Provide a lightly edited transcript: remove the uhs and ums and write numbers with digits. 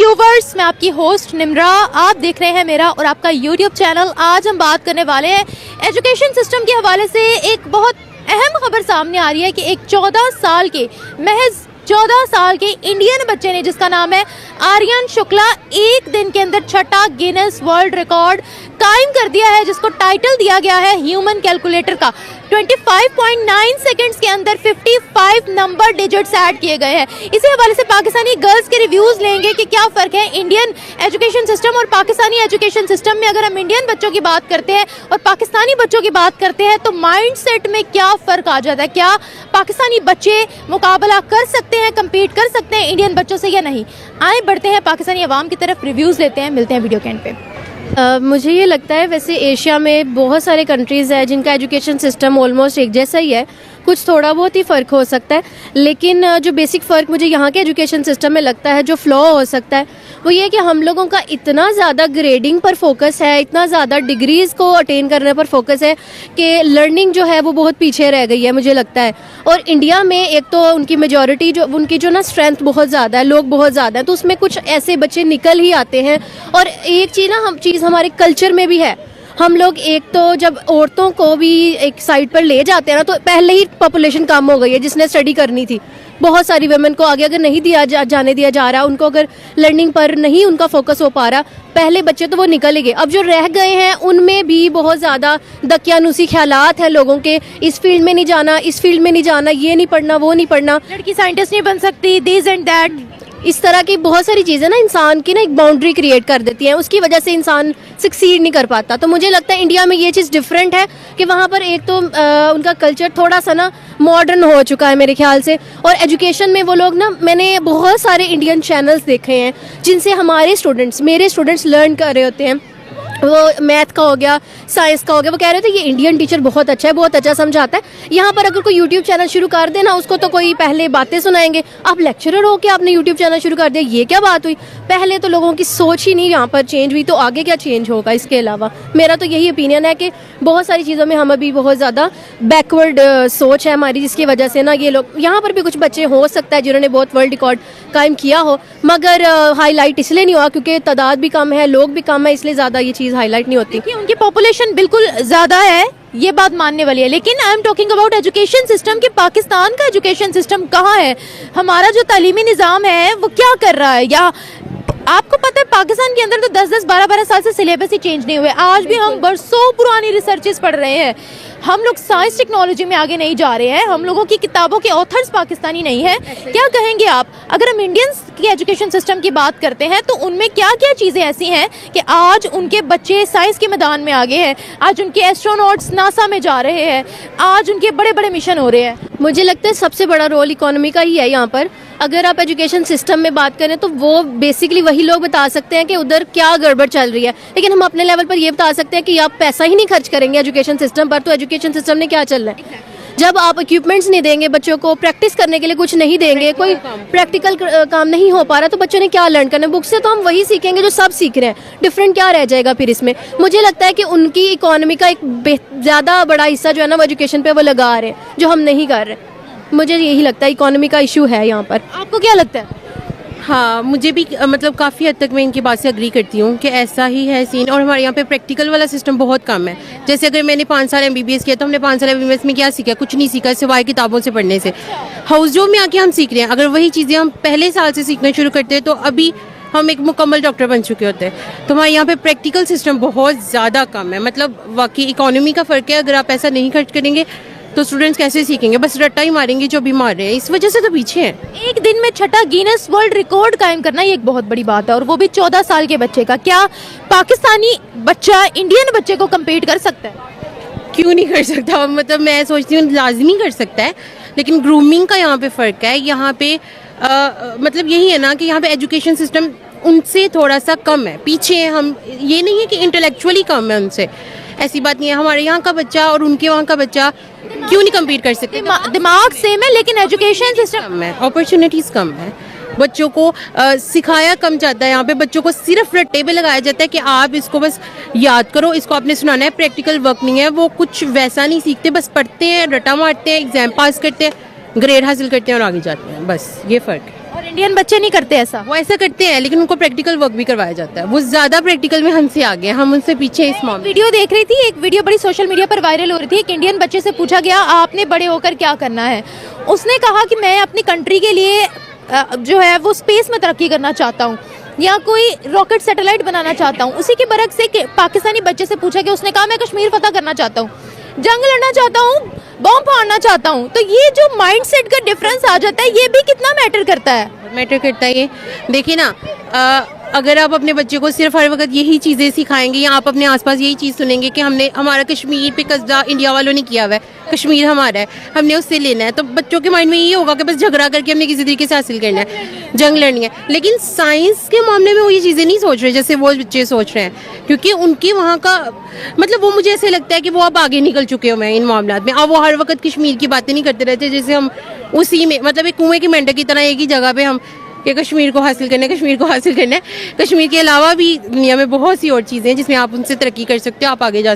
Viewers, मैं आपकी host Nimra, आप देख रहे हैं मेरा और आपका यूट्यूब चैनल। आज हम बात करने वाले हैं एजुकेशन सिस्टम के हवाले से। एक बहुत अहम खबर सामने आ रही है कि एक 14 साल के, महज 14 साल के इंडियन बच्चे ने, जिसका नाम है आर्यन शुक्ला, एक दिन के अंदर छठा गिनेस वर्ल्ड रिकॉर्ड कायम कर दिया है, जिसको टाइटल दिया गया है ह्यूमन कैलकुलेटर का। 25.9 सेकंड्स के अंदर 55 नंबर डिजिट्स ऐड किए गए हैं। इसी हवाले से पाकिस्तानी गर्ल्स के रिव्यूज लेंगे कि क्या फ़र्क है इंडियन एजुकेशन सिस्टम और पाकिस्तानी एजुकेशन सिस्टम में। अगर हम इंडियन बच्चों की बात करते हैं और पाकिस्तानी बच्चों की बात करते हैं तो माइंड सेट में क्या फ़र्क आ जाता है, क्या पाकिस्तानी बच्चे मुकाबला कर सकते हैं, कम्पीट कर सकते हैं इंडियन बच्चों से या नहीं। आए बढ़ते हैं पाकिस्तानी अवाम की तरफ, रिव्यूज़ लेते हैं, मिलते हैं वीडियो के एंड पे। मुझे ये लगता है वैसे एशिया में बहुत सारे कंट्रीज़ हैं जिनका एजुकेशन सिस्टम ऑलमोस्ट एक जैसा ही है, कुछ थोड़ा बहुत ही फ़र्क हो सकता है, लेकिन जो बेसिक फ़र्क मुझे यहाँ के एजुकेशन सिस्टम में लगता है, जो फ्लॉ हो सकता है, वो ये कि हम लोगों का इतना ज़्यादा ग्रेडिंग पर फोकस है, इतना ज़्यादा डिग्रीज़ को अटेन करने पर फोकस है कि लर्निंग जो है वो बहुत पीछे रह गई है मुझे लगता है। और इंडिया में एक तो उनकी मेजॉरिटी जो उनकी जो ना स्ट्रेंथ बहुत ज़्यादा है, लोग बहुत ज़्यादा हैं, तो उसमें कुछ ऐसे बच्चे निकल ही आते हैं। और एक चीज़ हमारे कल्चर में भी है, हम लोग एक तो जब औरतों को भी एक साइड पर ले जाते हैं ना, तो पहले ही पॉपुलेशन कम हो गई है जिसने स्टडी करनी थी। बहुत सारी वुमेन को आगे अगर नहीं जाने दिया जा रहा, उनको अगर लर्निंग पर नहीं उनका फोकस हो पा रहा, पहले बच्चे तो वो निकल ही गए। अब जो रह गए हैं उनमें भी बहुत ज़्यादा दकियानुसी ख्यालात हैं लोगों के, इस फील्ड में नहीं जाना, इस फील्ड में नहीं जाना, ये नहीं पढ़ना, वो नहीं पढ़ना, लड़की साइंटिस्ट नहीं बन सकती, दिस एंड दैट। इस तरह की बहुत सारी चीज़ें ना इंसान की ना एक बाउंड्री क्रिएट कर देती हैं, उसकी वजह से इंसान सक्सीड नहीं कर पाता। तो मुझे लगता है इंडिया में ये चीज़ डिफरेंट है कि वहाँ पर एक तो उनका कल्चर थोड़ा सा ना मॉडर्न हो चुका है मेरे ख्याल से। और एजुकेशन में वो लोग ना, मैंने बहुत सारे इंडियन चैनल्स देखे हैं जिनसे हमारे स्टूडेंट्स, मेरे स्टूडेंट्स लर्न कर रहे होते हैं। वो मैथ का हो गया, साइंस का हो गया, वो कह रहे थे ये इंडियन टीचर बहुत अच्छा है, बहुत अच्छा समझाता है। यहाँ पर अगर कोई यूट्यूब चैनल शुरू कर देना, उसको तो कोई पहले बातें सुनाएंगे, आप लेक्चरर हो के आपने यूट्यूब चैनल शुरू कर दिया, ये क्या बात हुई। पहले तो लोगों की सोच ही नहीं यहाँ पर चेंज हुई, तो आगे क्या चेंज होगा। इसके अलावा मेरा तो यही ओपिनियन है कि बहुत सारी चीज़ों में हम अभी बहुत ज़्यादा बैकवर्ड सोच है हमारी, जिसकी वजह से ना ये लोग, यहाँ पर भी कुछ बच्चे हो सकता है जिन्होंने बहुत वर्ल्ड रिकॉर्ड कायम किया हो, मगर हाईलाइट इसलिए नहीं हुआ क्योंकि तादाद भी कम है, लोग भी कम है, इसलिए ज़्यादा ये चीज़ हाईलाइट नहीं होती। उनकी पॉपुलेशन बिल्कुल ज़्यादा है, ये बात मानने वाली है, लेकिन I am talking about education system कि पाकिस्तान का एजुकेशन सिस्टम कहाँ है, हमारा जो तालीमी निज़ाम है वो क्या कर रहा है। या आपको पता है पाकिस्तान के अंदर तो 10-10, 12-12 साल से सिलेबस ही चेंज नहीं हुए, आज भी हम बरसों पुरानी रिसर्चेस पढ़ रहे हैं। हम लोग साइंस टेक्नोलॉजी में आगे नहीं जा रहे हैं, हम लोगों की किताबों के ऑथर्स पाकिस्तानी नहीं है। क्या कहेंगे आप, अगर हम इंडियंस की एजुकेशन सिस्टम की बात करते हैं तो उनमें क्या क्या चीज़ें ऐसी हैं कि आज उनके बच्चे साइंस के मैदान में आगे हैं, आज उनके एस्ट्रोनॉट्स नासा में जा रहे हैं, आज उनके बड़े बड़े मिशन हो रहे हैं। मुझे लगता है सबसे बड़ा रोल इकोनॉमी का ही है यहाँ पर। अगर आप एजुकेशन सिस्टम में बात करें तो वो बेसिकली वही लोग बता सकते हैं कि उधर क्या गड़बड़ चल रही है, लेकिन हम अपने लेवल पर ये बता सकते हैं कि आप पैसा ही नहीं खर्च करेंगे एजुकेशन सिस्टम पर, तो एजुकेशन सिस्टम ने क्या चलना है। जब आप इक्विपमेंट्स नहीं देंगे बच्चों को, प्रैक्टिस करने के लिए कुछ नहीं देंगे, कोई प्रैक्टिकल काम नहीं हो पा रहा, तो बच्चों ने क्या लर्न करना है। बुक से तो हम वही सीखेंगे जो सब सीख रहे हैं, डिफरेंट क्या रह जाएगा फिर इसमें। मुझे लगता है कि उनकी इकोनॉमी का एक ज़्यादा बड़ा हिस्सा जो है ना वो एजुकेशन पे वो लगा रहे हैं, जो हम नहीं कर रहे। मुझे यही लगता है इकोनॉमी का इशू है यहाँ पर। आपको क्या लगता है? हाँ, मुझे भी मतलब काफ़ी हद तक मैं इनकी बात से अग्री करती हूँ कि ऐसा ही है सीन। और हमारे यहाँ पे प्रैक्टिकल वाला सिस्टम बहुत कम है। जैसे अगर मैंने 5 साल MBBS किया तो हमने 5 साल MBBS में क्या सीखा, कुछ नहीं सीखा सिवाय किताबों से पढ़ने से। हाउस जॉब में आके हम सीख रहे हैं, अगर वही चीज़ें हम पहले साल से सीखना शुरू करते हैं तो अभी हम एक मुकम्मल डॉक्टर बन चुके होते हैं। तो हमारे यहाँ पे प्रैक्टिकल सिस्टम बहुत ज़्यादा कम है। मतलब वाकई इकोनॉमी का फ़र्क है, अगर आप पैसा नहीं खर्च करेंगे तो स्टूडेंट्स कैसे सीखेंगे, बस रट्टा ही मारेंगे जो भी मार रहे हैं, इस वजह से तो पीछे हैं। एक दिन में छठा गिनेस वर्ल्ड रिकॉर्ड कायम करना ये एक बहुत बड़ी बात है, और वो भी 14 साल के बच्चे का। क्या पाकिस्तानी बच्चा इंडियन बच्चे को कम्पीट कर सकता है? क्यों नहीं कर सकता, मतलब मैं सोचती हूँ लाजमी कर सकता है, लेकिन ग्रूमिंग का यहाँ पे फ़र्क है। यहाँ पे मतलब यही है ना कि यहाँ पे एजुकेशन सिस्टम उनसे थोड़ा सा कम है, पीछे हैं हम। ये नहीं है कि इंटेलेक्चुअली कम है उनसे, ऐसी बात नहीं है। हमारे यहाँ का बच्चा और उनके वहाँ का बच्चा क्यों नहीं कम्पीट कर सकते। दिमाग सेम है लेकिन एजुकेशन सिस्टम कम है, अपॉर्चुनिटीज़ कम है, बच्चों को सिखाया कम जाता है। यहाँ पे बच्चों को सिर्फ रट्टे पे लगाया जाता है कि आप इसको बस याद करो, इसको आपने सुनाना है, प्रैक्टिकल वर्क नहीं है। वो कुछ वैसा नहीं सीखते, बस पढ़ते हैं, रट्टा मारते हैं, एग्जाम पास करते हैं, ग्रेड हासिल करते हैं और आगे जाते हैं, बस ये फ़र्क है। और इंडियन बच्चे नहीं करते ऐसा। वो ऐसा करते हैं लेकिन उनको प्रैक्टिकल वर्क भी करवाया जाता है। वो ज़्यादा प्रैक्टिकल में हमसे आगे हैं, हम उनसे पीछे हैं इस मामले। वीडियो देख रही थी, एक वीडियो बड़ी सोशल मीडिया पर वायरल हो रही थी। एक इंडियन बच्चे से पूछा गया आपने बड़े होकर क्या करना है, उसने कहा कि मैं अपनी कंट्री के लिए जो है वो स्पेस में तरक्की करना चाहता हूँ या कोई रॉकेट सैटेलाइट बनाना चाहता हूँ। उसी के बरक से पाकिस्तानी बच्चे से पूछा गया, उसने कहा मैं कश्मीर फतह करना चाहता हूँ, जंग लड़ना चाहता हूँ, बॉम्ब फाड़ना चाहता हूँ। तो ये जो माइंडसेट का डिफरेंस आ जाता है, ये भी कितना मैटर करता है। मैटर करता है ये। देखिए ना, अगर आप अपने बच्चे को सिर्फ हर वक्त यही चीज़ें सिखाएंगे या आप अपने आसपास यही चीज़ सुनेंगे कि हमारा कश्मीर पे कब्जा इंडिया वालों ने किया हुआ है, कश्मीर हमारा है, हमने उससे लेना है, तो बच्चों के माइंड में ये होगा कि बस झगड़ा करके हमने किसी तरीके से हासिल करना है, जंग लड़नी है। लेकिन साइंस के मामले में वो ये चीज़ें नहीं सोच रहे जैसे वो बच्चे सोच रहे हैं, क्योंकि उनकी वहाँ का मतलब वो मुझे ऐसे लगता है कि वो अब आगे निकल चुके हो मैं इन मामलों में। अब वो हर वक्त कश्मीर की बातें नहीं करते रहते जैसे हम उसी में मतलब एक कुएं की मेंढक की तरह एक ही जगह पे हम कि कश्मीर को हासिल करना है, कश्मीर को हासिल करना है। कश्मीर के अलावा भी दुनिया में बहुत सी और चीज़ें हैं जिसमें आप उनसे तरक्की कर सकते हो, आप आगे जा